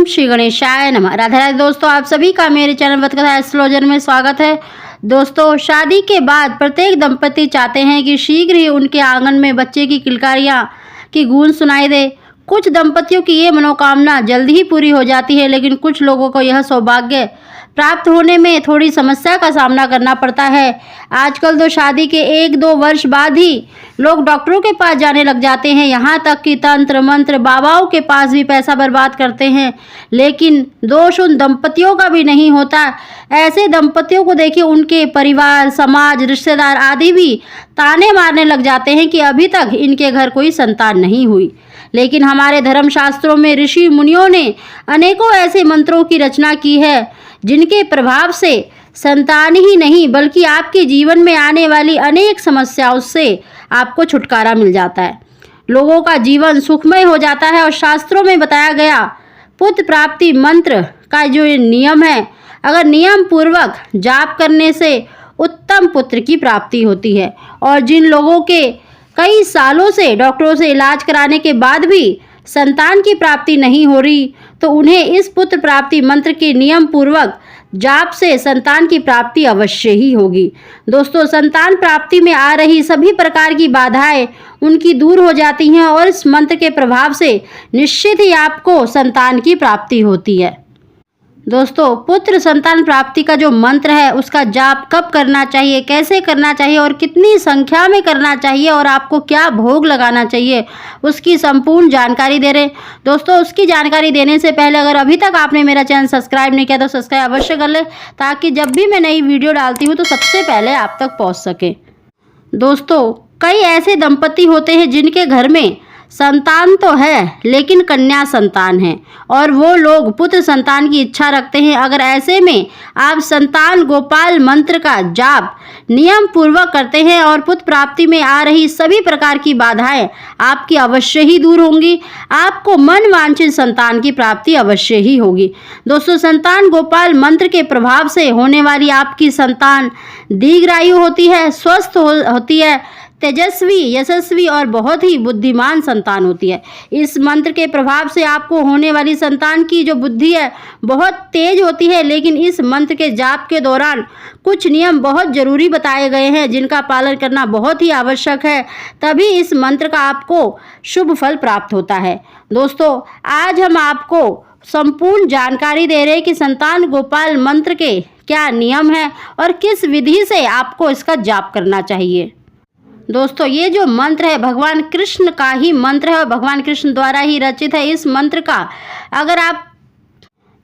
ओम श्री गणेशाय नमः। राधे राधे दोस्तों, आप सभी का मेरे चैनल बतकथा एस्ट्रोलॉजर में स्वागत है। दोस्तों, शादी के बाद प्रत्येक दंपति चाहते हैं कि शीघ्र ही उनके आंगन में बच्चे की किलकारियां की गूंज सुनाई दे। कुछ दंपतियों की ये मनोकामना जल्दी ही पूरी हो जाती है, लेकिन कुछ लोगों को यह सौभाग्य प्राप्त होने में थोड़ी समस्या का सामना करना पड़ता है। आजकल तो शादी के 1-2 वर्ष बाद ही लोग डॉक्टरों के पास जाने लग जाते हैं, यहाँ तक कि तंत्र मंत्र बाबाओं के पास भी पैसा बर्बाद करते हैं, लेकिन दोष उन दंपतियों का भी नहीं होता। ऐसे दंपतियों को देखिए, उनके परिवार, समाज, रिश्तेदार आदि भी ताने मारने लग जाते हैं कि अभी तक इनके घर कोई संतान नहीं हुई। लेकिन हमारे धर्मशास्त्रों में ऋषि मुनियों ने अनेकों ऐसे मंत्रों की रचना की है, जिनके प्रभाव से संतान ही नहीं बल्कि आपके जीवन में आने वाली अनेक समस्याओं से आपको छुटकारा मिल जाता है, लोगों का जीवन सुखमय हो जाता है। और शास्त्रों में बताया गया पुत्र प्राप्ति मंत्र का जो नियम है, अगर नियम पूर्वक जाप करने से उत्तम पुत्र की प्राप्ति होती है। और जिन लोगों के कई सालों से डॉक्टरों से इलाज कराने के बाद भी संतान की प्राप्ति नहीं हो रही, तो उन्हें इस पुत्र प्राप्ति मंत्र के नियम पूर्वक जाप से संतान की प्राप्ति अवश्य ही होगी। दोस्तों, संतान प्राप्ति में आ रही सभी प्रकार की बाधाएं उनकी दूर हो जाती हैं और इस मंत्र के प्रभाव से निश्चित ही आपको संतान की प्राप्ति होती है। दोस्तों, पुत्र संतान प्राप्ति का जो मंत्र है उसका जाप कब करना चाहिए, कैसे करना चाहिए और कितनी संख्या में करना चाहिए और आपको क्या भोग लगाना चाहिए, उसकी संपूर्ण जानकारी दे रहे हैं। दोस्तों, उसकी जानकारी देने से पहले अगर अभी तक आपने मेरा चैनल सब्सक्राइब नहीं किया तो सब्सक्राइब अवश्य कर ले, ताकि जब भी मैं नई वीडियो डालती हूँ तो सबसे पहले आप तक पहुँच सके। दोस्तों, कई ऐसे दंपति होते हैं जिनके घर में संतान तो है लेकिन कन्या संतान है, और वो लोग पुत्र संतान की इच्छा रखते हैं। अगर ऐसे में आप संतान गोपाल मंत्र का जाप नियम पूर्वक करते हैं और पुत्र प्राप्ति में आ रही सभी प्रकार की बाधाएं आपकी अवश्य ही दूर होंगी, आपको मन वांछित संतान की प्राप्ति अवश्य ही होगी। दोस्तों, संतान गोपाल मंत्र के प्रभाव से होने वाली आपकी संतान दीर्घायु होती है, स्वस्थ होती है, तेजस्वी, यशस्वी और बहुत ही बुद्धिमान संतान होती है। इस मंत्र के प्रभाव से आपको होने वाली संतान की जो बुद्धि है बहुत तेज होती है, लेकिन इस मंत्र के जाप के दौरान कुछ नियम बहुत जरूरी बताए गए हैं, जिनका पालन करना बहुत ही आवश्यक है, तभी इस मंत्र का आपको शुभ फल प्राप्त होता है। दोस्तों, आज हम आपको संपूर्ण जानकारी दे रहे हैं कि संतान गोपाल मंत्र के क्या नियम हैं और किस विधि से आपको इसका जाप करना चाहिए। दोस्तों, ये जो मंत्र है भगवान कृष्ण का ही मंत्र है और भगवान कृष्ण द्वारा ही रचित है। इस मंत्र का अगर आप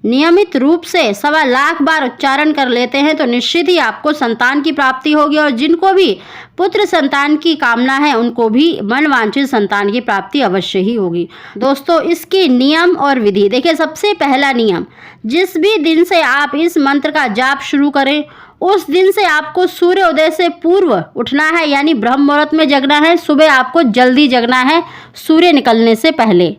नियमित रूप से 1.25 लाख बार उच्चारण कर लेते हैं तो निश्चित ही आपको संतान की प्राप्ति होगी, और जिनको भी पुत्र संतान की कामना है उनको भी मनवांछित संतान की प्राप्ति अवश्य ही होगी। दोस्तों, इसके नियम और विधि देखिए। सबसे पहला नियम, जिस भी दिन से आप इस मंत्र का जाप शुरू करें उस दिन से आपको सूर्योदय से पूर्व उठना है, यानी ब्रह्म मुहूर्त में जगना है। सुबह आपको जल्दी जगना है, सूर्य निकलने से पहले।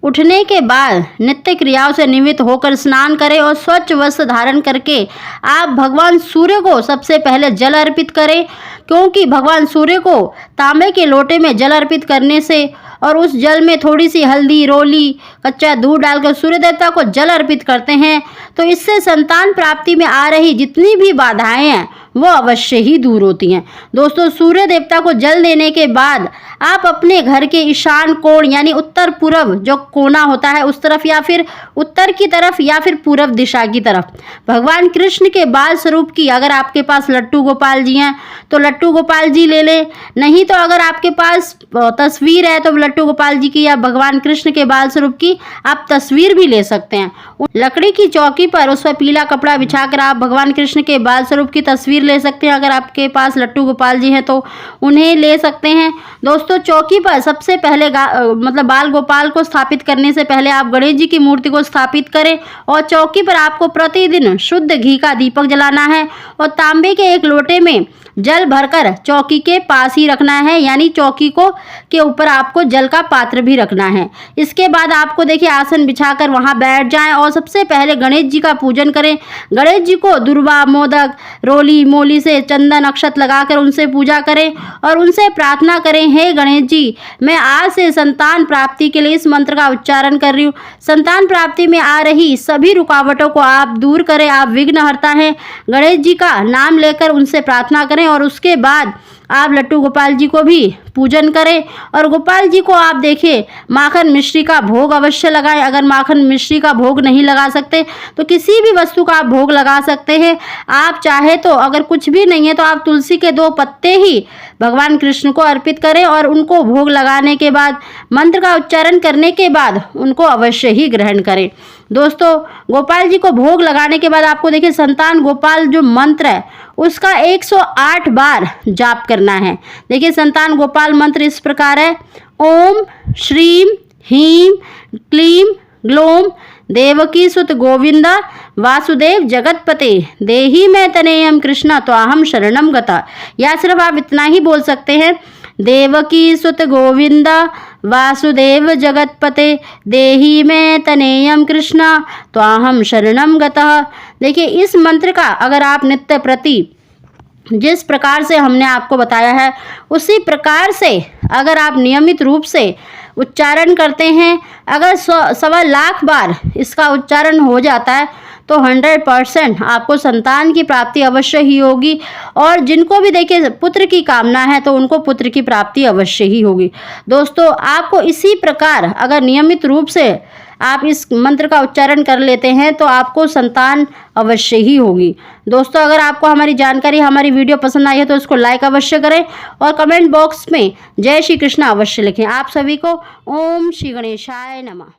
उठने के बाद नित्य क्रियाओं से निवृत्त होकर स्नान करें और स्वच्छ वस्त्र धारण करके आप भगवान सूर्य को सबसे पहले जल अर्पित करें, क्योंकि भगवान सूर्य को तांबे के लोटे में जल अर्पित करने से और उस जल में थोड़ी सी हल्दी, रोली, कच्चा दूध डालकर सूर्य देवता को जल अर्पित करते हैं, तो इससे संतान प्राप्ति में आ रही जितनी भी बाधाएं हैं वो अवश्य ही दूर होती हैं। दोस्तों, सूर्य देवता को जल देने के बाद आप अपने घर के ईशान कोण यानी उत्तर पूर्व जो कोना होता है उस तरफ, या फिर उत्तर की तरफ या फिर पूर्व दिशा की तरफ भगवान कृष्ण के बाल स्वरूप की, अगर आपके पास लट्टू गोपाल जी हैं तो लट्टू गोपाल जी ले लें, नहीं तो अगर आपके पास तस्वीर है तो लट्टू गोपाल जी की या भगवान कृष्ण के बाल स्वरूप की आप तस्वीर भी ले सकते हैं। लकड़ी की चौकी पर उस पर पीला कपड़ा बिछाकर आप भगवान कृष्ण के बाल स्वरूप की तस्वीर ले सकते हैं। अगर आपके पास लट्टू गोपाल जी हैं तो उन्हें ले सकते हैं। दोस्तों, चौकी पर सबसे पहले बाल गोपाल को स्थापित करने से पहले आप गणेश जी की मूर्ति को स्थापित करें, और चौकी पर आपको प्रतिदिन शुद्ध घी का दीपक जलाना है और तांबे के एक लोटे में जल भरकर चौकी के पास ही रखना है, यानी चौकी को के ऊपर आपको जल का पात्र भी रखना है। इसके बाद आपको देखिए आसन बिछाकर वहां बैठ जाएं और सबसे पहले गणेश जी का पूजन करें। गणेश जी को दुर्वा, मोदक, रोली, मोली से चंदन अक्षत लगाकर उनसे पूजा करें और उनसे प्रार्थना करें, हे गणेश जी, मैं आज से संतान प्राप्ति के लिए इस मंत्र का उच्चारण कर रही हूँ। संतान प्राप्ति में आ रही सभी रुकावटों को आप दूर करें, आप विघ्नहर्ता हैं। गणेश जी का नाम लेकर उनसे प्रार्थना करें और उसके बाद आप लट्टू गोपाल जी को भी पूजन करें और गोपाल जी को आप देखिए माखन मिश्री का भोग अवश्य लगाएं। अगर माखन मिश्री का भोग नहीं लगा सकते तो किसी भी वस्तु का आप भोग लगा सकते हैं। आप चाहे तो अगर कुछ भी नहीं है तो आप तुलसी के 2 पत्ते ही भगवान कृष्ण को अर्पित करें और उनको भोग लगाने के बाद मंत्र का उच्चारण करने के बाद उनको अवश्य ही ग्रहण करें। दोस्तों, गोपाल जी को भोग लगाने के बाद आपको देखिए संतान गोपाल जो मंत्र है उसका 108 बार जाप करना है। देखिए संतान गोपाल मंत्र इस प्रकार है, ओम श्रीम ह्रीम क्लीम ग्लोम देवकी सुत गोविंदा वासुदेव जगतपते देही में तनेयम कृष्णा त्वाहम शरणम गता। या सिर्फ आप इतना ही बोल सकते हैं, देवकी सुत गोविंदा वासुदेव जगतपते देही में तनेयम कृष्णा त्वाहम शरणम गतः। देखिए इस मंत्र का अगर आप नित्य प्रति जिस प्रकार से हमने आपको बताया है उसी प्रकार से अगर आप नियमित रूप से उच्चारण करते हैं, अगर 1.25 लाख बार इसका उच्चारण हो जाता है तो 100% आपको संतान की प्राप्ति अवश्य ही होगी। और जिनको भी देखिए पुत्र की कामना है तो उनको पुत्र की प्राप्ति अवश्य ही होगी। दोस्तों, आपको इसी प्रकार अगर नियमित रूप से आप इस मंत्र का उच्चारण कर लेते हैं तो आपको संतान अवश्य ही होगी। दोस्तों, अगर आपको हमारी जानकारी, हमारी वीडियो पसंद आई है तो इसको लाइक अवश्य करें और कमेंट बॉक्स में जय श्री कृष्ण अवश्य लिखें। आप सभी को ओम श्री गणेशाय नमः।